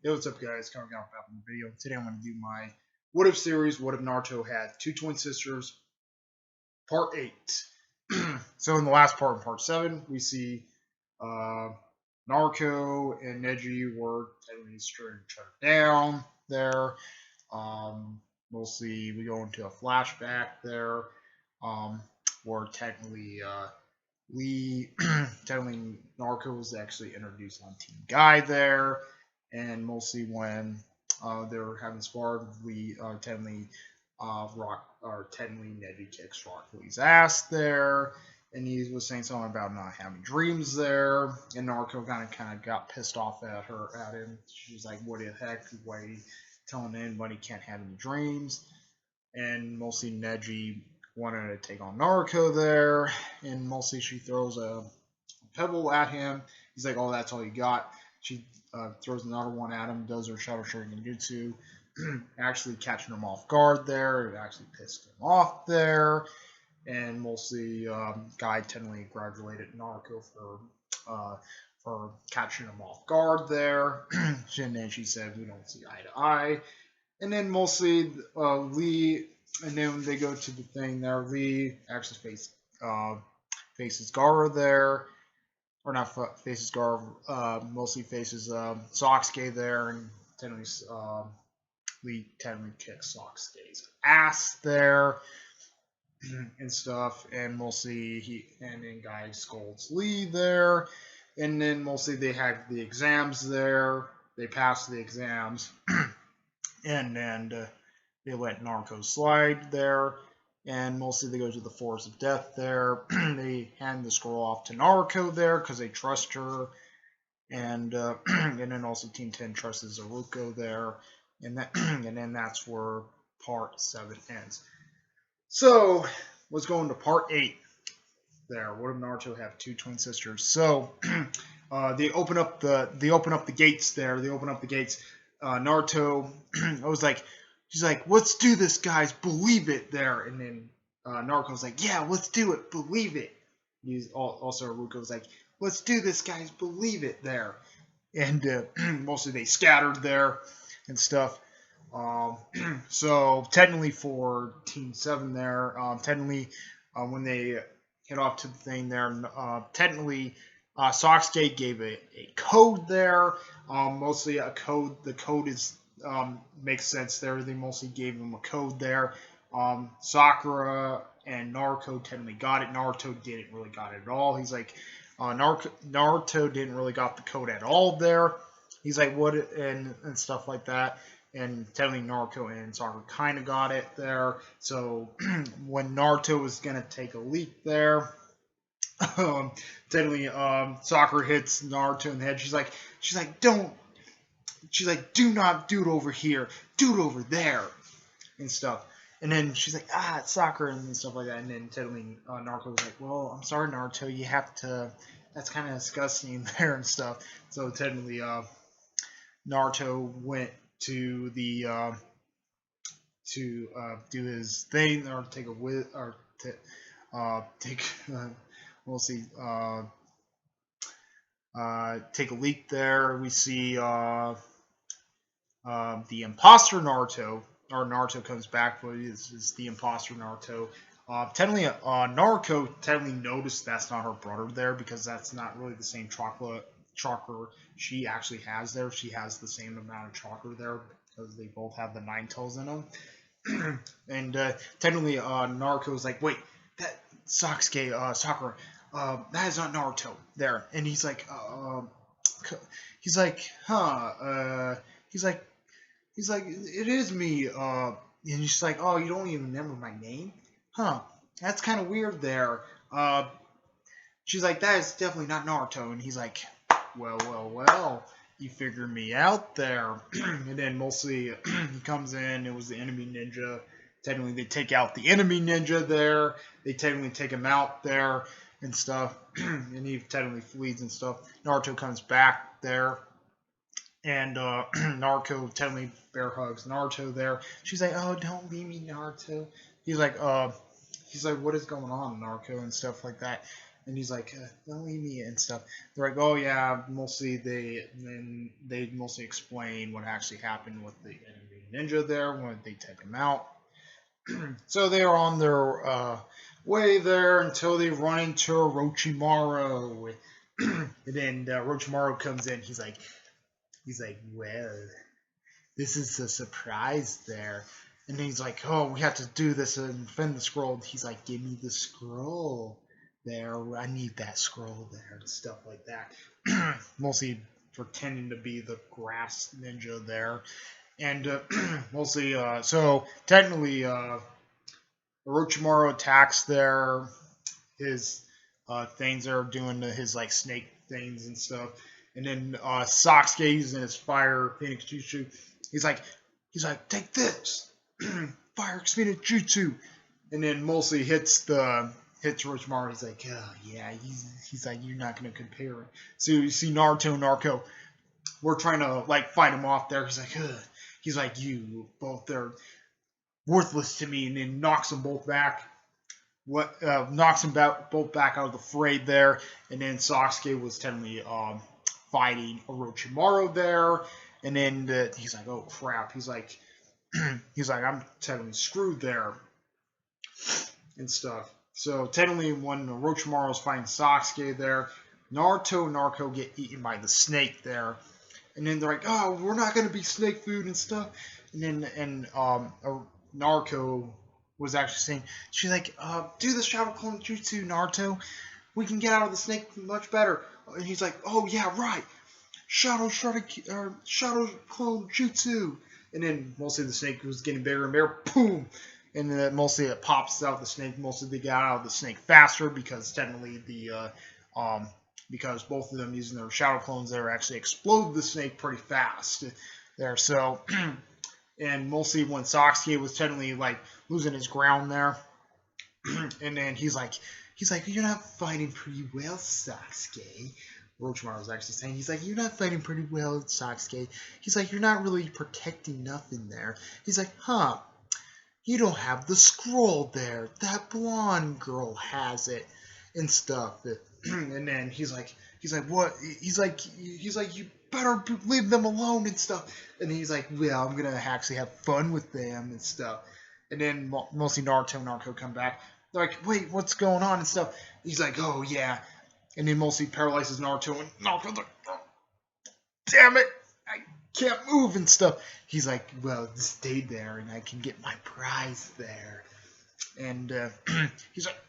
Hey, what's up, guys? Coming out back in the video. Today I'm going to do my What If series. What if Naruto had two twin sisters? Part 8. So in the last part, in part 7, we see uh, Naruto and Neji were technically staring each other down there. Mostly we go into a flashback there, where technically technically Naruto was actually introduced on Team Guy there, and mostly when they were having spar, we technically Neji kicks Rock Lee's ass there, and he was saying something about not having dreams there, and Naruto kind of got pissed off at him. She was like, "What the heck? Why are you telling anybody he can't have any dreams?" And mostly Neji wanted to take on Naruto there, and mostly she throws a pebble at him. He's like, "Oh, that's all you got." She throws another one at him, does her Shadow Shuriken Jutsu, actually catching him off guard there. It actually pissed him off there, and mostly Guy technically congratulated Naruto for catching him off guard there. And then she said, "We don't see eye to eye." And then mostly Lee, and then they go to the thing there. Lee actually faces Gara there, or not faces Gara, mostly faces Sasuke there, and technically Lee technically kicks Sasuke's ass there and stuff, and mostly then Guy scolds Lee there, and then mostly they have the exams there. They pass the exams. And they let Naruto slide there, and mostly they go to the Forest of Death there. They hand the scroll off to Naruto there because they trust her, and then also Team 10 trusts Zaruko there, and then that's where part 7 ends. So let's go into part 8. There, what if Naruto have two twin sisters? So they open up the gates there. They open up the gates. Naruto, she's like, "Let's do this, guys, believe it," there. And then Naruto's like, "Yeah, let's do it, believe it." Also, Haruko's like, "Let's do this, guys, believe it," there. And mostly they scattered there and stuff. So technically for Team 7 there, technically when they hit off to the thing there, technically Sasuke gave a code there, mostly a code. The code is makes sense there. They mostly gave him a code there. Sakura and Naruto technically got it. Naruto didn't really got it at all. He's like, Naruto didn't really got the code at all there. He's like, what, and stuff like that. And technically Naruto and Sakura kind of got it there. So when Naruto was going to take a leap there, technically Sakura hits Naruto in the head. She's like, do not do it over here, do it over there, and stuff. And then she's like, it's Sakura, and stuff like that. And then technically Naruto was like, "Well, I'm sorry, Naruto, you have to, that's kind of disgusting there and stuff." So technically Naruto went to the to do his thing, or take we'll see, take a leak there. We see the imposter Naruto, or Naruto comes back, but it's the imposter Naruto. Technically, Naruto technically noticed that's not her brother there, because that's not really the same chakra she actually has there. She has the same amount of chakra there because they both have the 9 toes in them. And technically, Naruto's like, "Wait, that Sakura, that is not Naruto there." And he's like, he's like, "It is me." And she's like, "Oh, you don't even remember my name? Huh? That's kind of weird there." She's like, "That is definitely not Naruto." And he's like, well, you figured me out there." And then mostly he comes in, it was the enemy ninja. Technically they take out the enemy ninja there. They technically take him out there and stuff. And he technically flees and stuff. Naruto comes back there. And Naruto technically bear hugs Naruto there. She's like, "Oh, don't leave me, Naruto." He's like, "What is going on, Naruto?" and stuff like that. And he's like, don't leave me and stuff. They're like, oh yeah, mostly they mostly explain what actually happened with the enemy ninja there when they take him out. So they are on their way there until they run into Orochimaru. And then Orochimaru comes in. He's like, well, this is a surprise there. And he's like, oh, we have to do this and defend the scroll. He's like, give me the scroll there. I need that scroll there and stuff like that. Mostly pretending to be the grass ninja there. And mostly, so technically, Orochimaru attacks there. His things are doing his like snake things and stuff. And then Sasuke using his fire Phoenix Jutsu. He's like, take this, fire Phoenix Jutsu, and then mostly hits Orochimaru. He's like, oh yeah, he's like, you're not gonna compare it. So you see Naruto and Narco, we're trying to like fight him off there. He's like, ugh. He's like, you both are worthless to me, and then knocks them both back. Knocks them both back out of the fray there, and then Sasuke was technically fighting Orochimaru there, and then he's like, oh crap, he's like, I'm technically screwed there and stuff. So technically, when Orochimaru was fighting Sasuke there, Naruto and Narco get eaten by the snake there, and then they're like, oh, we're not gonna be snake food and stuff, and then Narco was actually saying, she's like, do the Shadow Clone Jutsu, Naruto. We can get out of the snake much better. And he's like, oh yeah, right. Shadow Clone Jutsu. And then mostly the snake was getting bigger and bigger. Boom. And then mostly it pops out the snake. Mostly they got out of the snake faster because technically because both of them using their Shadow Clones there actually explode the snake pretty fast there. So and mostly when Sasuke was technically like losing his ground there, and then he's like, you're not fighting pretty well, Sasuke. Orochimaru was actually saying, he's like, you're not fighting pretty well, Sasuke. He's like, you're not really protecting nothing there. He's like, huh, you don't have the scroll there. That blonde girl has it and stuff. And then he's like, what? He's like, you better leave them alone and stuff. And he's like, well, I'm gonna actually have fun with them and stuff. And then mostly Naruto and Narco come back. They're like, wait, what's going on and stuff. He's like, oh yeah. And then mostly paralyzes Naruto, and Naruto's like, oh, damn it, I can't move and stuff. He's like, well, stay there and I can get my prize there. And he's like,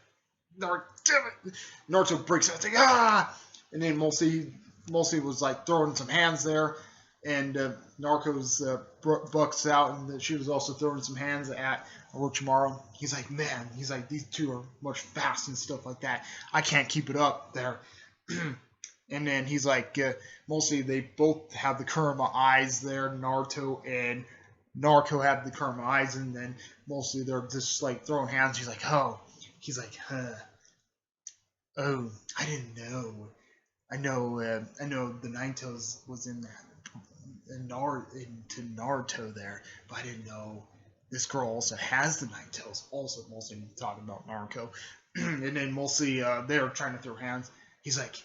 Naruto, damn it. Naruto breaks out, it's like, ah. And then mostly was like throwing some hands there, and Narco's bucks out, and she was also throwing some hands at Orochimaru. He's like, man, he's like, these two are much fast and stuff like that. I can't keep it up there. And then he's like, mostly they both have the Kurama eyes there, Naruto and Narco have the Kurama eyes, and then mostly they're just like throwing hands. He's like, oh, oh, I didn't know. I know the Nine-Tails was in into Naruto there, but I didn't know this girl also has the Nine-Tails. Also, mostly talking about Naruto, and then mostly they're trying to throw hands. He's like,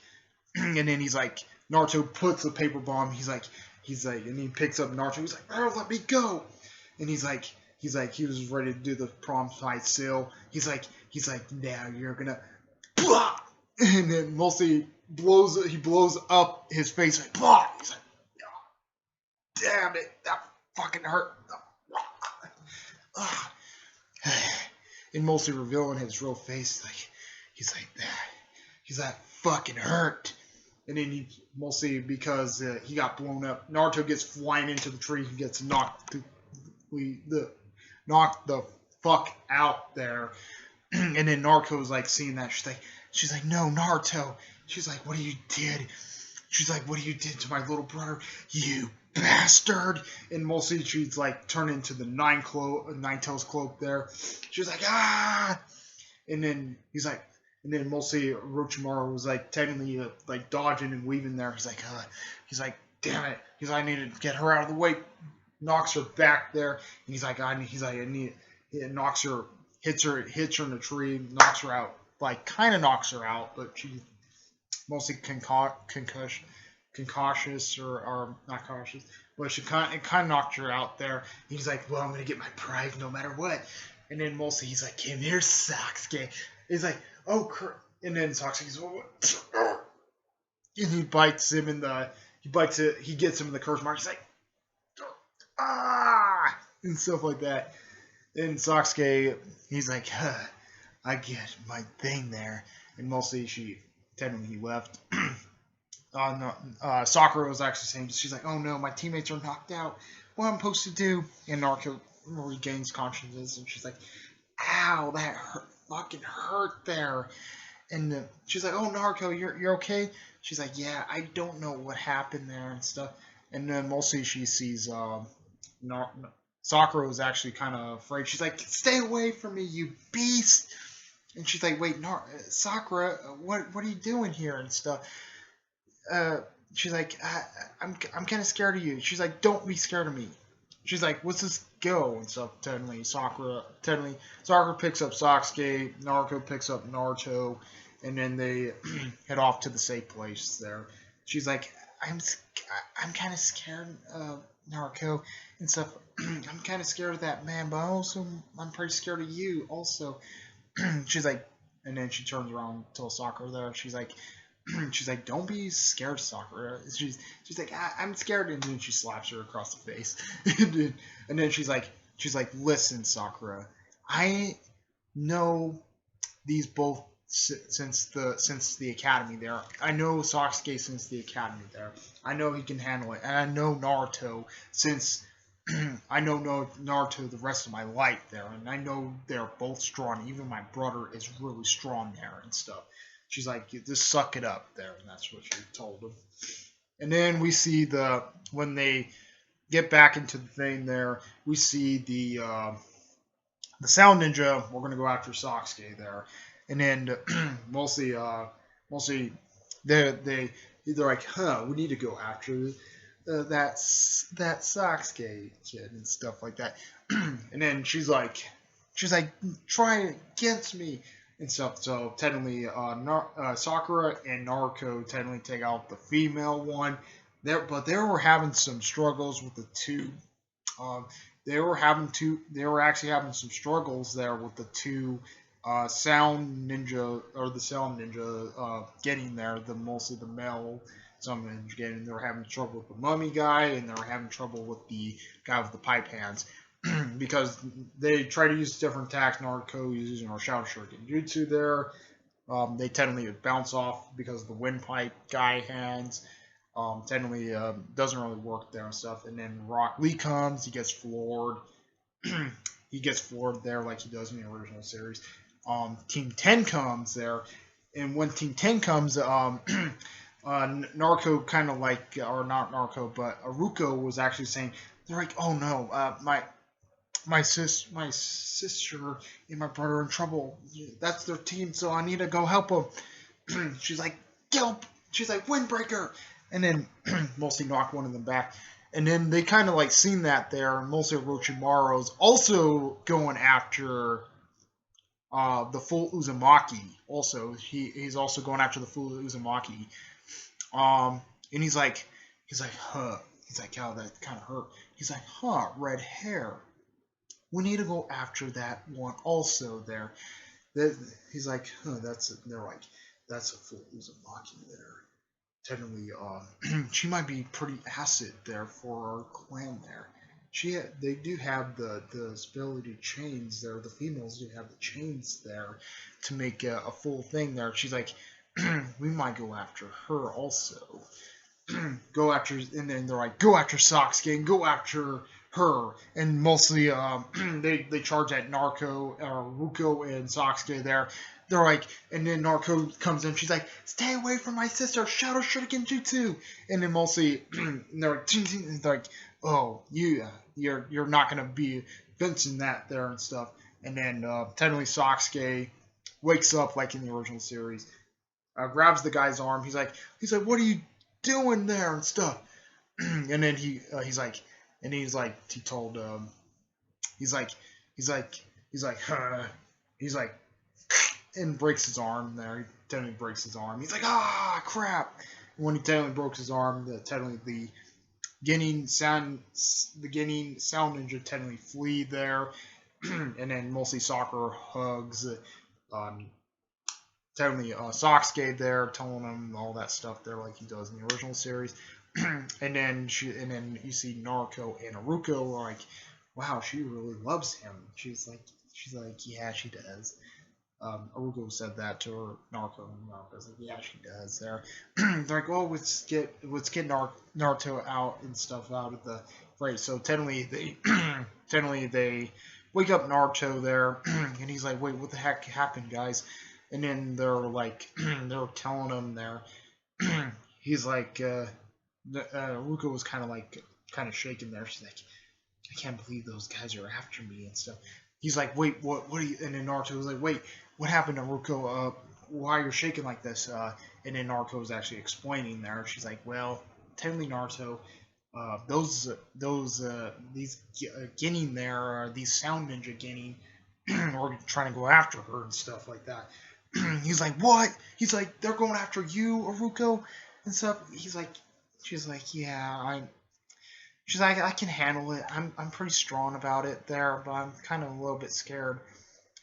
and then he's like, Naruto puts a paper bomb. He's like, and he picks up Naruto. He's like, oh, let me go. And he was ready to do the prom fight still. He's like, now you're gonna, blah! And then mostly he blows up his face like, blah! He's like, oh, damn it, that fucking hurt. And mostly revealing his real face, like, he's like fucking hurt. And then he mostly because he got blown up, Naruto gets flying into the tree. He gets knocked the fuck out there. And then Naruto's like seeing that. She's like, no, Naruto. She's like, what you did? She's like, what you did to my little brother, you bastard. And mostly she's like turned into the Nine-Tails cloak there. She's like, ah. And then he's like, and then mostly Orochimaru was like technically like dodging and weaving there. He's like, damn it. He's like, I need to get her out of the way. Knocks her back there. And he's like, I need. It knocks her, hits her in the tree, knocks her out. like kind of knocks her out, but she mostly concautious or not cautious, but it kind of knocked her out there. He's like, well, I'm gonna get my pride no matter what. And then mostly he's like, come here, Sasuke. He's like, oh, and then Sasuke's, oh, and he bites him in the, he gets him in the curse mark. He's like, ah, and stuff like that. And Sasuke, he's like, huh, I get my thing there. And mostly technically he left. No, Sakura was actually saying, she's like, oh no, my teammates are knocked out. What am I supposed to do? And Naruto regains consciousness, and she's like, ow, that fucking hurt there. And she's like, oh, Naruto, you're okay? She's like, yeah, I don't know what happened there and stuff. And then mostly she sees Sakura was actually kind of afraid. She's like, stay away from me, you beast. And she's like, wait, Sakura, what are you doing here and stuff? She's like, I'm kind of scared of you. She's like, don't be scared of me. She's like, let's just go and stuff. Sakura picks up Sasuke, Naruto picks up Naruto, and then they head off to the safe place there. She's like, I'm kind of scared of Naruto and stuff. I'm kind of scared of that man, but I'm pretty scared of you also. She's like, and then she turns around to Sakura there. She's like, don't be scared, Sakura. She's like, I'm scared, and then she slaps her across the face. And then she's like, listen, Sakura, I know these both since the academy there. I know Sasuke since the academy there. I know he can handle it, and I know Naruto since I know Naruto the rest of my life there, and I know they're both strong. Even my brother is really strong there and stuff. She's like, just suck it up there, and that's what she told him. And then we see when they get back into the thing there, we see the Sound Ninja. We're gonna go after Sasuke there, and then mostly they're like, huh, we need to go after that Sasuke kid and stuff like that. And then she's like, try against me and stuff. So technically, Sakura and Naruto technically take out the female one. But they were having some struggles with the two. They were actually having some struggles there with the two Sound Ninja getting there. Mostly the male Sound Ninja getting. They were having trouble with the mummy guy, and they were having trouble with the guy with the pipe hands. Because they try to use different attacks. Naruto is using our Shadow Shuriken Jutsu there. They technically bounce off because of the windpipe guy hands. Technically doesn't really work there and stuff. And then Rock Lee comes, he gets floored. He gets floored there like he does in the original series. Team 10 comes there, and when Team 10 comes, Naruto kind of like, or not Naruto, but Aruko was actually saying, they're like, oh no, my sister and my brother are in trouble. That's their team, so I need to go help them. She's like, Gilp. She's like, Windbreaker. And then mostly knock one of them back. And then they kind of like seen that there. Mostly Orochimaru's also going after the full Uzumaki. Also, he's also going after the full Uzumaki. And he's like, huh. He's like, oh, that kind of hurt. He's like, huh, red hair. We need to go after that one also there. He's like, huh, they're like, that's a full Uzumaki there. Technically, she might be pretty acid there for our clan there. They do have the ability chains there. The females do have the chains there to make a full thing there. She's like, we might go after her also. Go after, and then they're like, go after Sasuke and go after her. And mostly, they charge at Ruko and Sasuke there. They're like, and then Naruto comes in. She's like, stay away from my sister, Shadow Shuriken Jutsu. And then mostly, they're like, oh, you're not gonna be fencing that there and stuff. And then technically Sasuke wakes up like in the original series, grabs the guy's arm. He's like, what are you doing there and stuff? And then he told and breaks his arm there. He technically breaks his arm. He's like, ah, crap. And when he technically broke his arm, technically the Guinean sound ninja technically flee there, and then mostly Sakura hugs technically Sasuke there, telling him all that stuff there like he does in the original series. and then you see Naruto and Haruko are like, wow, she really loves him. She's like, yeah, she does. Haruko said that to her, Naruto, and Naruto's like, yeah, she does. There, they're like, oh, let's get Naruto out and stuff out of the race. So technically they wake up Naruto there, and he's like, wait, what the heck happened, guys? And then they're like, they're telling him there. He's like, Haruko was kind of shaking there. She's like, I can't believe those guys are after me and stuff. He's like, wait, what are you? And then Naruto was like, wait, what happened to Naruto? Why you're shaking like this? And then Naruto was actually explaining there. She's like, well, technically Naruto, these Genin there, these sound ninja Genin, are trying to go after her and stuff like that. He's like, what? He's like, they're going after you, Haruko, and stuff. She's like, yeah, She's like, I can handle it. I'm pretty strong about it there, but I'm kind of a little bit scared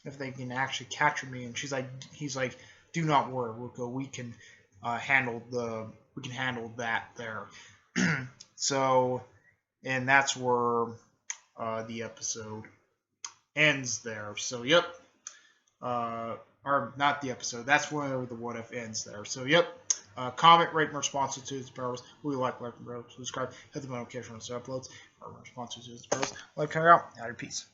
if they can actually capture me. And he's like, do not worry, Ruko. We can handle that there. So, and that's where the episode ends there. So, yep. Or not the episode. That's where the what if ends there. So, yep. Comment, rate, and response to its powers. We like, subscribe, hit the notification on the uploads. Our response to its powers. Like, come out. Out of peace.